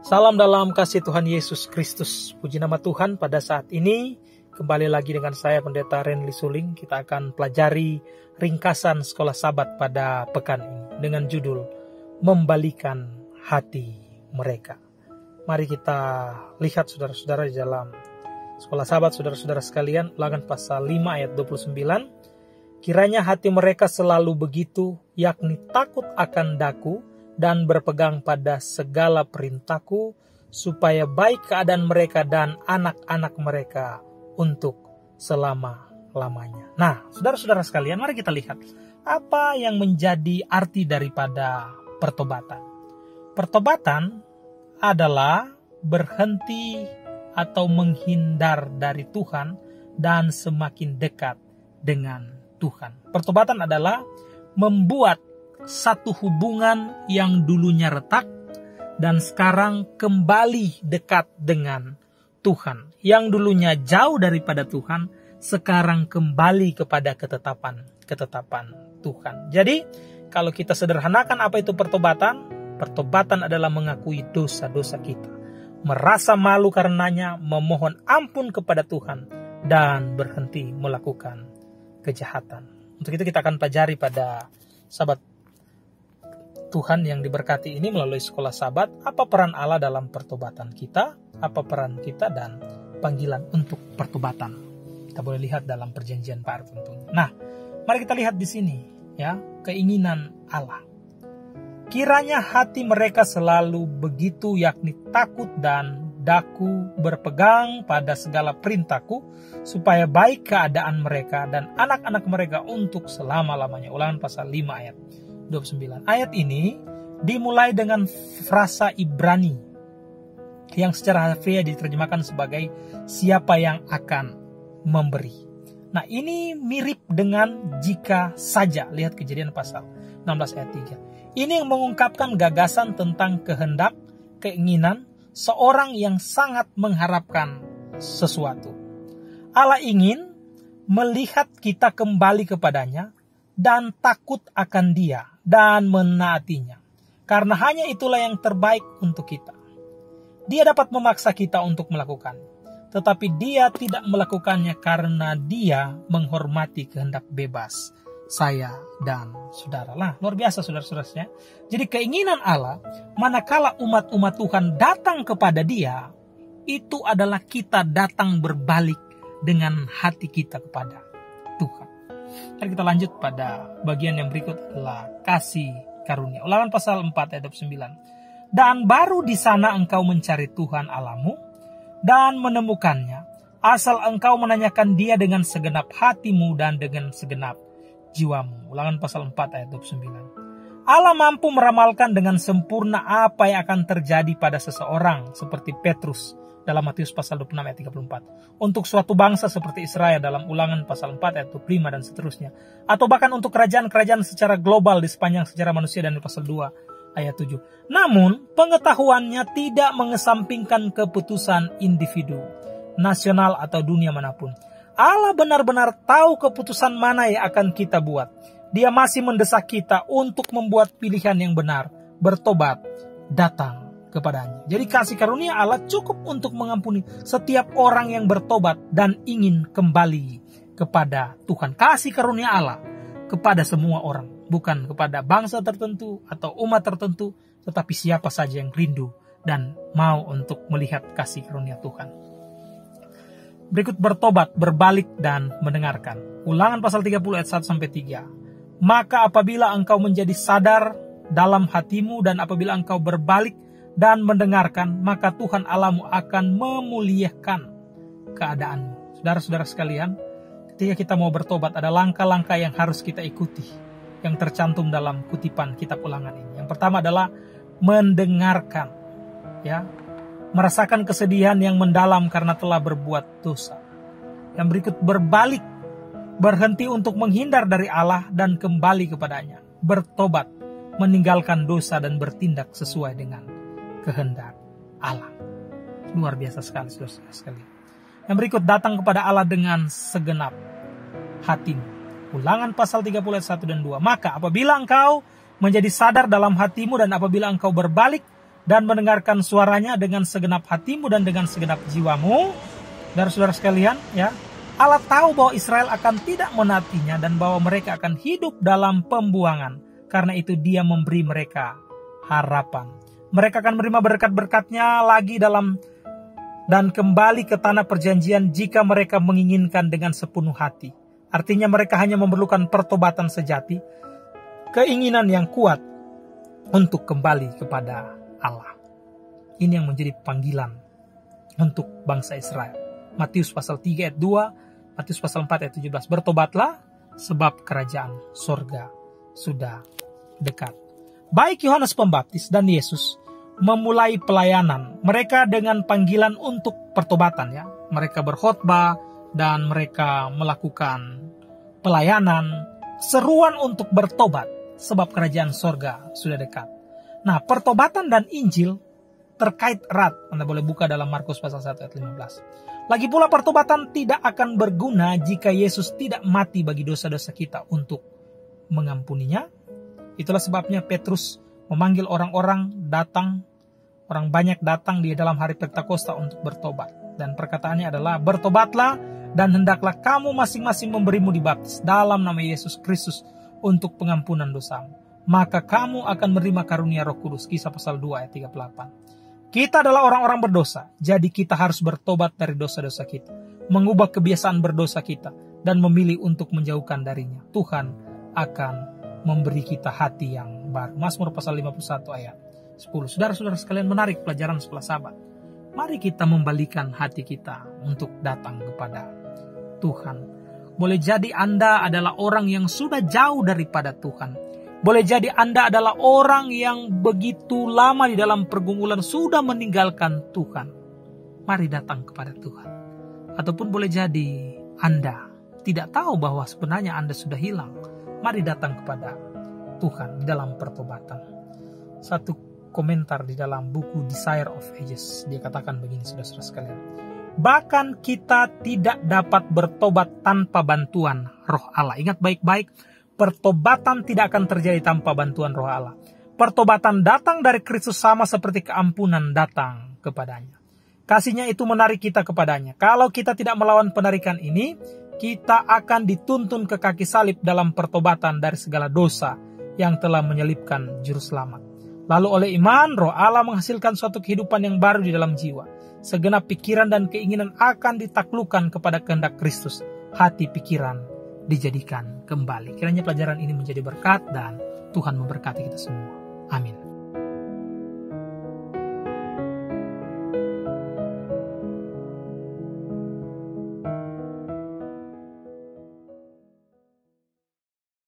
Salam dalam kasih Tuhan Yesus Kristus. Puji nama Tuhan, pada saat ini kembali lagi dengan saya Pendeta Renly Suling. Kita akan pelajari ringkasan sekolah Sabat pada pekan ini dengan judul Membalikan Hati Mereka. Mari kita lihat saudara-saudara di dalam sekolah Sabat, saudara-saudara sekalian, Ulangan pasal 5 ayat 29. Kiranya hati mereka selalu begitu, yakni takut akan daku dan berpegang pada segala perintahku, supaya baik keadaan mereka dan anak-anak mereka untuk selama-lamanya. Nah, saudara-saudara sekalian, mari kita lihat apa yang menjadi arti daripada pertobatan. Pertobatan adalah berhenti atau menghindar dari Tuhan dan semakin dekat dengan Tuhan. Pertobatan adalah membuat satu hubungan yang dulunya retak dan sekarang kembali dekat dengan Tuhan. Yang dulunya jauh daripada Tuhan, sekarang kembali kepada ketetapan Tuhan. Jadi, kalau kita sederhanakan apa itu pertobatan? Pertobatan adalah mengakui dosa-dosa kita, merasa malu karenanya, memohon ampun kepada Tuhan, dan berhenti melakukan kejahatan. Untuk itu kita akan pelajari pada Sabat Tuhan yang diberkati ini melalui sekolah Sabat, apa peran Allah dalam pertobatan kita, apa peran kita dan panggilan untuk pertobatan. Kita boleh lihat dalam perjanjian baru tentunya. Nah, mari kita lihat di sini ya, keinginan Allah. Kiranya hati mereka selalu begitu, yakni takut dan daku, berpegang pada segala perintahku, supaya baik keadaan mereka dan anak-anak mereka untuk selama-lamanya. Ulangan pasal 5 ayat 29. Ayat ini dimulai dengan frasa Ibrani yang secara harfiah diterjemahkan sebagai siapa yang akan memberi. Nah, ini mirip dengan jika saja. Lihat Kejadian pasal 16 ayat 3. Ini yang mengungkapkan gagasan tentang kehendak, keinginan seorang yang sangat mengharapkan sesuatu. Allah ingin melihat kita kembali kepadanya dan takut akan Dia dan menaatinya. Karena hanya itulah yang terbaik untuk kita. Dia dapat memaksa kita untuk melakukannya, tetapi Dia tidak melakukannya karena Dia menghormati kehendak bebas saya dan saudara. Nah, luar biasa saudara-saudara. Jadi keinginan Allah, manakala umat-umat Tuhan datang kepada Dia, itu adalah kita datang berbalik dengan hati kita kepada Tuhan. Mari kita lanjut pada bagian yang berikut adalah kasih karunia. Ulangan pasal 4 ayat 9. Dan baru di sana engkau mencari Tuhan Allahmu dan menemukannya, asal engkau menanyakan Dia dengan segenap hatimu dan dengan segenap jiwamu. Ulangan pasal 4 ayat 29. Allah mampu meramalkan dengan sempurna apa yang akan terjadi pada seseorang seperti Petrus dalam Matius pasal 26 ayat 34. Untuk suatu bangsa seperti Israel dalam Ulangan pasal 4 ayat 25 dan seterusnya. Atau bahkan untuk kerajaan-kerajaan secara global di sepanjang sejarah manusia dan di pasal 2 ayat 7. Namun pengetahuannya tidak mengesampingkan keputusan individu, nasional atau dunia manapun. Allah benar-benar tahu keputusan mana yang akan kita buat. Dia masih mendesak kita untuk membuat pilihan yang benar, bertobat, datang kepadanya. Jadi kasih karunia Allah cukup untuk mengampuni setiap orang yang bertobat dan ingin kembali kepada Tuhan. Kasih karunia Allah kepada semua orang, bukan kepada bangsa tertentu atau umat tertentu, tetapi siapa saja yang rindu dan mau untuk melihat kasih karunia Tuhan. Berikut bertobat, berbalik dan mendengarkan. Ulangan pasal 30 ayat 1-3. Maka apabila engkau menjadi sadar dalam hatimu dan apabila engkau berbalik dan mendengarkan, maka Tuhan Allahmu akan memuliakan keadaanmu. Saudara-saudara sekalian, ketika kita mau bertobat, ada langkah-langkah yang harus kita ikuti, yang tercantum dalam kutipan kitab Ulangan ini. Yang pertama adalah mendengarkan, ya, merasakan kesedihan yang mendalam karena telah berbuat dosa. Yang berikut berbalik, berhenti untuk menghindar dari Allah dan kembali kepadanya, bertobat, meninggalkan dosa dan bertindak sesuai dengan kehendak Allah. Luar biasa sekali, saudara sekali. Yang berikut datang kepada Allah dengan segenap hatimu. Ulangan pasal 30 ayat 1 dan 2. Maka apabila engkau menjadi sadar dalam hatimu dan apabila engkau berbalik dan mendengarkan suaranya dengan segenap hatimu dan dengan segenap jiwamu. Saudara-saudara sekalian, ya, Allah tahu bahwa Israel akan tidak menaatinya dan bahwa mereka akan hidup dalam pembuangan. Karena itu Dia memberi mereka harapan. Mereka akan menerima berkat-berkat-Nya lagi dan kembali ke tanah perjanjian jika mereka menginginkan dengan sepenuh hati. Artinya mereka hanya memerlukan pertobatan sejati, keinginan yang kuat untuk kembali kepada Allah. Ini yang menjadi panggilan untuk bangsa Israel. Matius pasal 3 ayat 2, Matius pasal 4 ayat 17. Bertobatlah sebab kerajaan sorga sudah dekat. Baik Yohanes Pembaptis dan Yesus memulai pelayanan mereka dengan panggilan untuk pertobatan, ya. Mereka berkhotbah dan mereka melakukan pelayanan, seruan untuk bertobat sebab kerajaan sorga sudah dekat. Nah, pertobatan dan Injil terkait erat. Anda boleh buka dalam Markus pasal 1 ayat 15. Lagi pula pertobatan tidak akan berguna jika Yesus tidak mati bagi dosa-dosa kita untuk mengampuninya. Itulah sebabnya Petrus memanggil orang banyak datang di dalam hari Pentakosta untuk bertobat. Dan perkataannya adalah, bertobatlah dan hendaklah kamu masing-masing memberimu dibaptis dalam nama Yesus Kristus untuk pengampunan dosamu. Maka kamu akan menerima karunia Roh Kudus. Kisah pasal 2 ayat 38. Kita adalah orang-orang berdosa, jadi kita harus bertobat dari dosa-dosa kita, mengubah kebiasaan berdosa kita, dan memilih untuk menjauhkan darinya. Tuhan akan memberi kita hati yang baru. Mazmur pasal 51 ayat 10. Saudara-saudara sekalian, menarik pelajaran sekolah Sabat. Mari kita membalikan hati kita untuk datang kepada Tuhan. Boleh jadi Anda adalah orang yang sudah jauh daripada Tuhan. Boleh jadi Anda adalah orang yang begitu lama di dalam pergumulan, sudah meninggalkan Tuhan. Mari datang kepada Tuhan. Ataupun boleh jadi Anda tidak tahu bahwa sebenarnya Anda sudah hilang. Mari datang kepada Tuhan dalam pertobatan. Satu komentar di dalam buku Desire of Ages, dia katakan begini, saudara-saudara sekalian. Bahkan kita tidak dapat bertobat tanpa bantuan Roh Allah. Ingat baik-baik, pertobatan tidak akan terjadi tanpa bantuan Roh Allah. Pertobatan datang dari Kristus sama seperti keampunan datang kepadanya. Kasihnya itu menarik kita kepadanya. Kalau kita tidak melawan penarikan ini, kita akan dituntun ke kaki salib dalam pertobatan dari segala dosa yang telah menyelipkan juru selamat. Lalu oleh iman, Roh Allah menghasilkan suatu kehidupan yang baru di dalam jiwa. Segenap pikiran dan keinginan akan ditaklukkan kepada kehendak Kristus. Hati pikiran dijadikan kembali. Kiranya pelajaran ini menjadi berkat dan Tuhan memberkati kita semua. Amin.